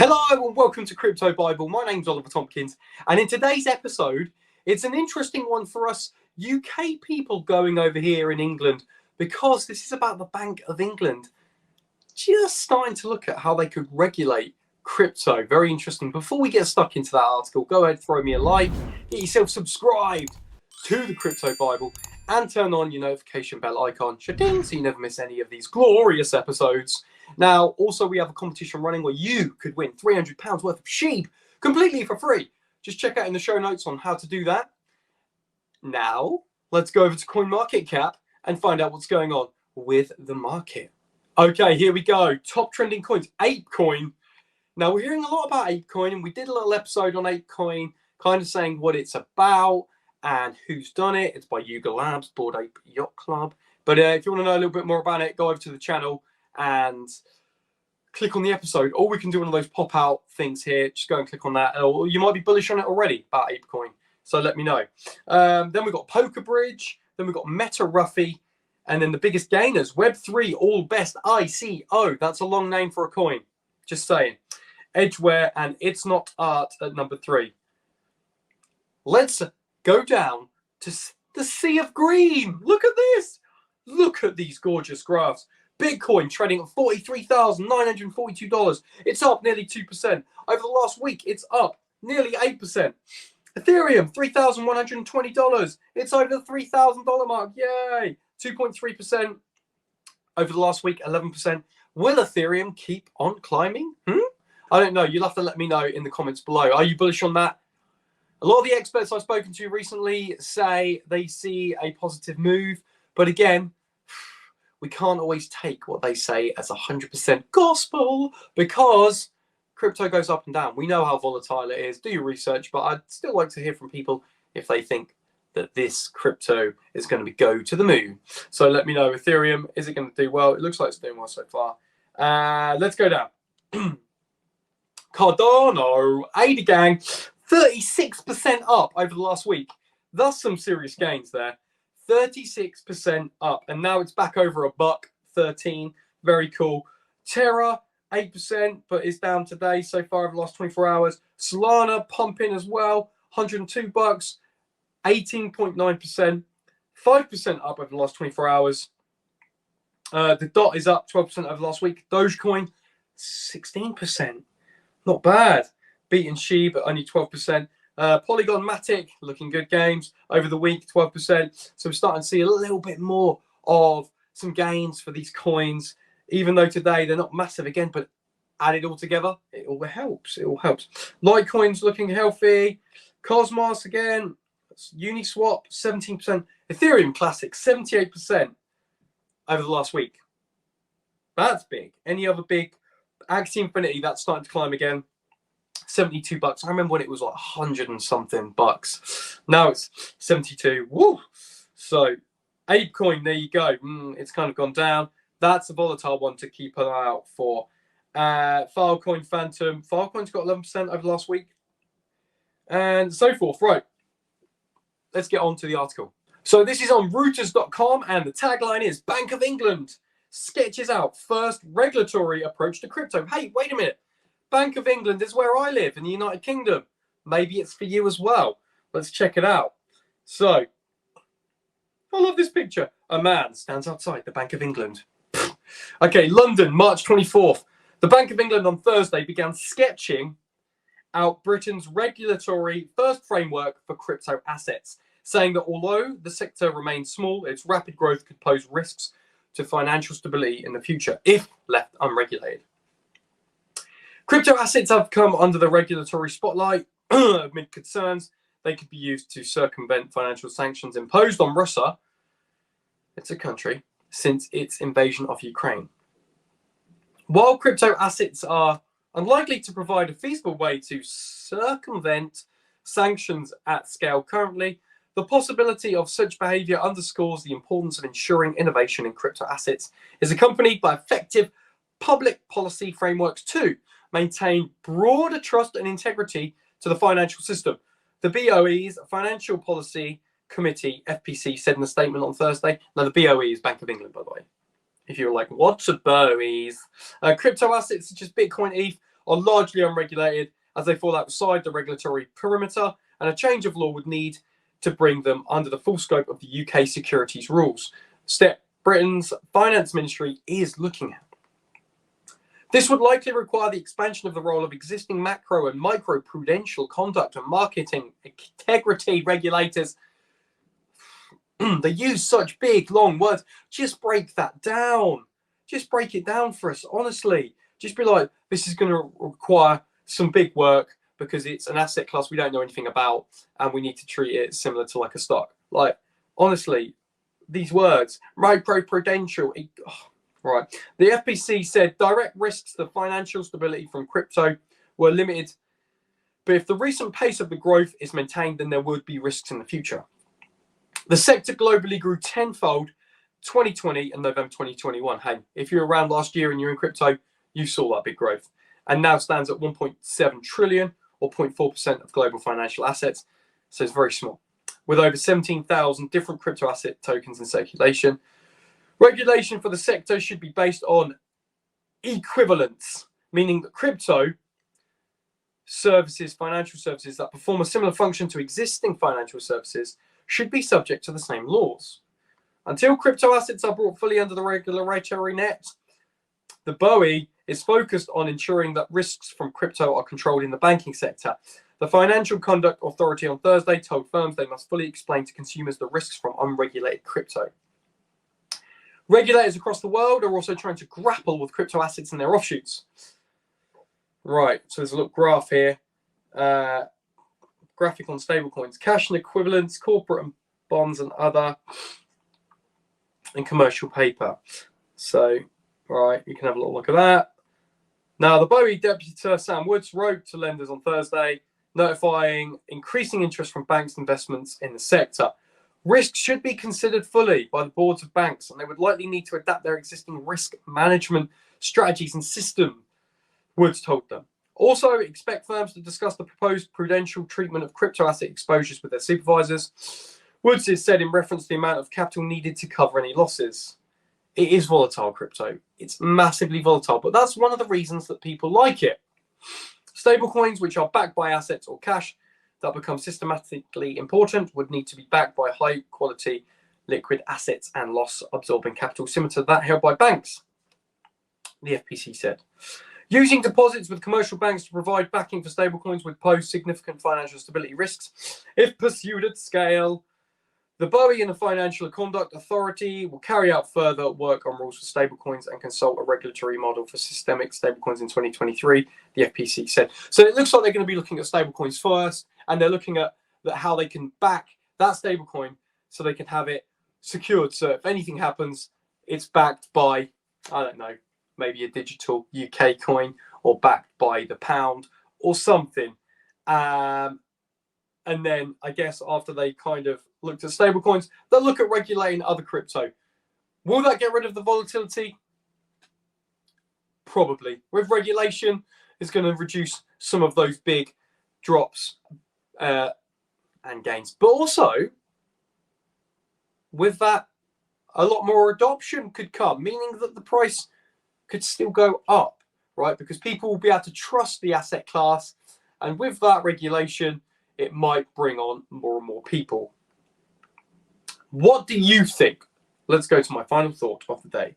Hello and welcome to Crypto Bible. My name's Oliver Tompkins, and in today's episode, it's an interesting one for us UK people going over here in England, because this is about the Bank of England just starting to look at how they could regulate crypto. Very interesting. Before we get stuck into that article, go ahead, throw me a like, get yourself subscribed to the Crypto Bible, and turn on your notification bell icon, so you never miss any of these glorious episodes. Now, also, we have a competition running where you could win £300 worth of sheep completely for free. Just check out in the show notes on how to do that. Now, let's go over to Coinmarketcap and find out what's going on with the market. Okay, here we go. Top trending coins, ApeCoin. Now, we're hearing a lot about ApeCoin, and we did a little episode on ApeCoin, kind of saying what it's about and who's done it. It's by Yuga Labs, Bored Ape Yacht Club. But if you want to know a little bit more about it, go over to the channel and click on the episode, or we can do one of those pop-out things here. Just go and click on that, or you might be bullish on it already about ApeCoin, so let me know. Then we've got Poker Bridge, then we've got Meta Ruffy, and then the biggest gainers, Web3 All Best ICO. That's a long name for a coin, just saying. Edgeware and It's Not Art at number 3. Let's go down to the sea of green. Look at this. Look at these gorgeous graphs. Bitcoin trading at $43,942. It's up nearly 2%. Over the last week, it's up nearly 8%. Ethereum, $3,120. It's over the $3,000 mark. Yay! 2.3%. Over the last week, 11%. Will Ethereum keep on climbing? I don't know. You'll have to let me know in the comments below. Are you bullish on that? A lot of the experts I've spoken to recently say they see a positive move. But again, we can't always take what they say as 100% gospel, because crypto goes up and down. We know how volatile it is. Do your research, but I'd still like to hear from people if they think that this crypto is going to go to the moon. So let me know. Ethereum, is it going to do well? It looks like it's doing well so far. Let's go down. Cardano, ADA gang, 36% up over the last week. Thus some serious gains there. 36% up, and now it's back over $1.13. Very cool. Terra, 8%, but it's down today so far over the last 24 hours. Solana pumping as well, $102, 18.9%, 5% up over the last 24 hours. The DOT is up 12% over the last week. Dogecoin, 16%. Not bad. Beating SHIB at only 12%. Polygon Matic, looking good games over the week, 12%. So we're starting to see a little bit more of some gains for these coins, even though today they're not massive again, but added all together, it all helps. It all helps. Litecoin's looking healthy. Cosmos again, Uniswap, 17%. Ethereum Classic, 78% over the last week. That's big. Any other big? Axie Infinity, that's starting to climb again. $72. I remember when it was like 100 and something bucks. Now it's 72. Woo! So ApeCoin, there you go. It's kind of gone down. That's a volatile one to keep an eye out for. Filecoin Phantom. Filecoin's got 11% over the last week. And so forth. Right. Let's get on to the article. So this is on Reuters.com, and the tagline is Bank of England sketches out first regulatory approach to crypto. Hey, wait a minute. Bank of England is where I live in the United Kingdom. Maybe it's for you as well. Let's check it out. So, I love this picture. A man stands outside the Bank of England. Okay, London, March 24th. The Bank of England on Thursday began sketching out Britain's regulatory first framework for crypto assets, saying that although the sector remains small, its rapid growth could pose risks to financial stability in the future if left unregulated. Crypto assets have come under the regulatory spotlight amid concerns they could be used to circumvent financial sanctions imposed on Russia, it's a country, since its invasion of Ukraine. While crypto assets are unlikely to provide a feasible way to circumvent sanctions at scale currently, the possibility of such behavior underscores the importance of ensuring innovation in crypto assets is accompanied by effective public policy frameworks to maintain broader trust and integrity to the financial system. The BOE's Financial Policy Committee, FPC, said in a statement on Thursday. Now, the BOE is Bank of England, by the way. If you were like, what's a BOE's? Crypto assets such as Bitcoin, ETH are largely unregulated as they fall outside the regulatory perimeter, and a change of law would need to bring them under the full scope of the UK securities rules, step Britain's finance ministry is looking at. This would likely require the expansion of the role of existing macro and micro prudential conduct and marketing integrity regulators. They use such big, long words. Just break that down. Just break it down for us, honestly. Just be like, this is going to require some big work because it's an asset class we don't know anything about and we need to treat it similar to like a stock. Like, honestly, these words, micro-prudential. Right. The FPC said direct risks to financial stability from crypto were limited, but if the recent pace of the growth is maintained, then there would be risks in the future. The sector globally grew tenfold 2020 and November 2021. Hey, if you're around last year and you're in crypto, you saw that big growth, and now stands at 1.7 trillion or 0.4% of global financial assets. So it's very small, with over 17,000 different crypto asset tokens in circulation. Regulation for the sector should be based on equivalence, meaning that crypto services, financial services that perform a similar function to existing financial services should be subject to the same laws. Until crypto assets are brought fully under the regulatory net, the BOE is focused on ensuring that risks from crypto are controlled in the banking sector. The Financial Conduct Authority on Thursday told firms they must fully explain to consumers the risks from unregulated crypto. Regulators across the world are also trying to grapple with crypto assets and their offshoots. Right, so there's a little graph here. Graphic on stablecoins, cash and equivalents, corporate and bonds and other, and commercial paper. So, right, you can have a little look at that. Now, the BOE Deputy Sir Sam Woods wrote to lenders on Thursday, notifying increasing interest from banks' investments in the sector. Risks should be considered fully by the boards of banks, and they would likely need to adapt their existing risk management strategies and system, Woods told them. Also, expect firms to discuss the proposed prudential treatment of crypto asset exposures with their supervisors. Woods has said in reference to the amount of capital needed to cover any losses. It is volatile, crypto. It's massively volatile, but that's one of the reasons that people like it. Stablecoins, which are backed by assets or cash that become systematically important, would need to be backed by high-quality liquid assets and loss-absorbing capital similar to that held by banks, the FPC said. Using deposits with commercial banks to provide backing for stablecoins would pose significant financial stability risks if pursued at scale. The BOE and the Financial Conduct Authority will carry out further work on rules for stablecoins and consult a regulatory model for systemic stablecoins in 2023, the FPC said. So it looks like they're going to be looking at stablecoins first, and they're looking at how they can back that stablecoin so they can have it secured. So if anything happens, it's backed by, I don't know, maybe a digital UK coin or backed by the pound or something. And then I guess after they kind of looked at stablecoins, they'll look at regulating other crypto. Will that get rid of the volatility? Probably. With regulation, it's going to reduce some of those big drops and gains. But also, with that, a lot more adoption could come, meaning that the price could still go up, right? Because people will be able to trust the asset class. And with that regulation, it might bring on more and more people. What do you think? Let's go to my final thought of the day.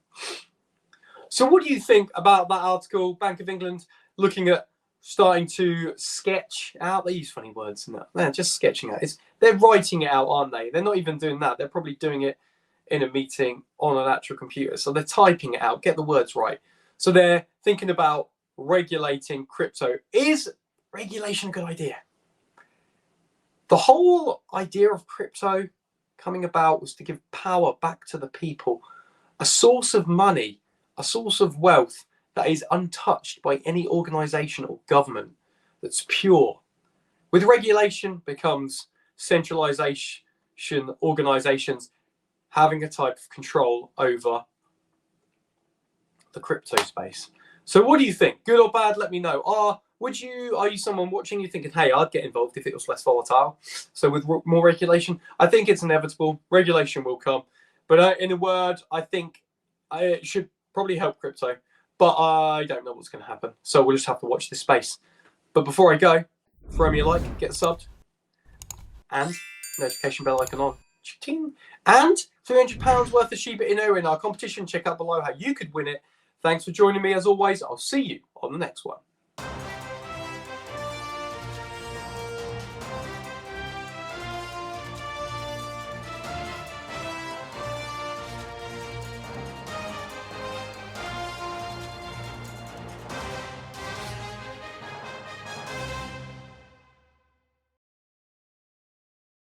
So what do you think about that article? Bank of England looking at starting to sketch out. They use funny words in that. They're just sketching out. They're writing it out, aren't they? They're not even doing that. They're probably doing it in a meeting on an actual computer. So they're typing it out. Get the words right. So they're thinking about regulating crypto. Is regulation a good idea? The whole idea of crypto coming about was to give power back to the people, a source of money, a source of wealth that is untouched by any organization or government, that's pure. With regulation becomes centralization, organizations having a type of control over the crypto space. So what do you think? Good or bad? Let me know. Are you someone watching you thinking, hey, I'd get involved if it was less volatile? So with more regulation, I think it's inevitable. Regulation will come. But in a word, I think it should probably help crypto. but I don't know what's going to happen. So we'll just have to watch this space. But before I go, throw me a like, get subbed, and notification bell icon on. Ching. And £300 worth of Shiba Inu in our competition. Check out below how you could win it. Thanks for joining me as always. I'll see you on the next one.